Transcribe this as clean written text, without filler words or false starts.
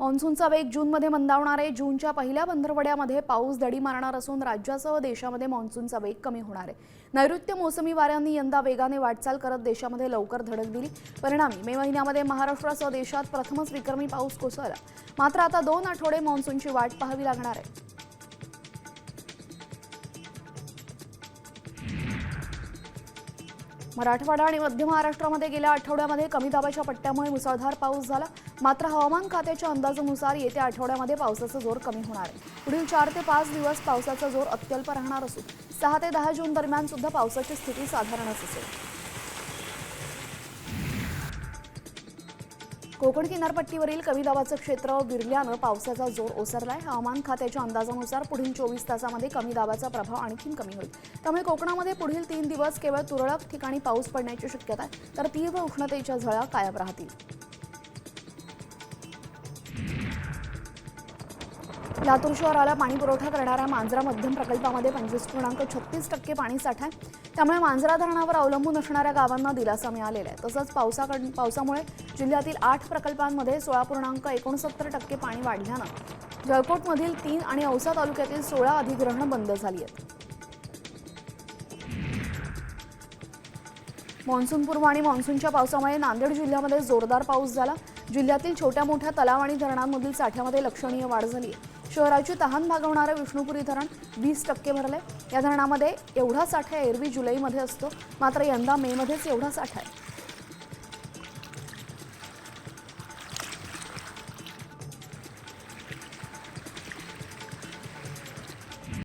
मान्सूनचा वेग जूनमध्ये मंदावणार आहे। जूनच्या पहिल्या पंधरवड्यामध्ये पाऊस दडी मारणार असून राज्यासह देशामध्ये मान्सूनचा वेग कमी होणार आहे। नैऋत्य मोसमी वाऱ्यांनी यंदा वेगाने वाटचाल करत देशामध्ये लवकर धडक दिली। परिणामी मे महिन्यामध्ये महाराष्ट्रासह देशात प्रथमच विक्रमी पाऊस कोसळला। मात्र आता 2 आठवडे मान्सूनची वाट पाहावी लागणार आहे। मराठवाडा आणि मध्य महाराष्ट्रामध्ये गेल्या आठवड्यामध्ये कमी दाबाच्या पट्ट्यामुळे मुसळधार पाऊस झाला। मात्र हवामान खात्याच्या अंदाजानुसार येत्या आठवड्यामध्ये पावसाचा जोर कमी होणार आहे। पुढील 4 ते 5 दिवस पावसाचा जोर अत्यल्प राहणार असून 6 ते 10 जून दरम्यान सुद्धा पावसाची स्थिती साधारणच असेल। कोकण किनारपट्टीवरील कमी दाबाचं क्षेत्र विरल्यानं पावसाचा जोर ओसरलाय। हवामान खात्याच्या अंदाजानुसार पुढील 24 तासांमध्ये कमी दाबाचा प्रभाव आणखी कमी होईल। त्यामुळे कोकणामध्ये पुढील 3 दिवस केवळ तुरळक ठिकाणी पाऊस पडण्याची शक्यता आहे, तर तीव्र उष्णतेच्या झळा कायम राहतील। लातूर शहराला पाणी पुरवठा करणाऱ्या मांजरा मध्यम प्रकल्पामध्ये 25.36% पाणी साठा आहे। त्यामुळे मांजरा धरणावर अवलंबून असणाऱ्या गावांना दिलासा मिळालेला आहे। तसंच पावसामुळे जिल्ह्यातील 8 प्रकल्पांमध्ये 16.69% पाणी वाढल्यानं जळकोटमधील 3 आणि औसा तालुक्यातील 16 अधिग्रहणं बंद झाली आहेत। मान्सूनपूर्व आणि मान्सूनच्या पावसामुळे नांदेड जिल्ह्यामध्ये जोरदार पाऊस झाला। जिल्ह्यातील छोट्या मोठ्या तलाव आणि धरणांमधील साठ्यामध्ये लक्षणीय वाढ झाली आहे। शहराची तहान भागवणारे विष्णुपुरी धरण 20% भरले। या धरणामध्ये एवढा साठा एरवी जुलैमध्ये असतो, मात्र यंदा मेमध्येच एवढा साठा आहे।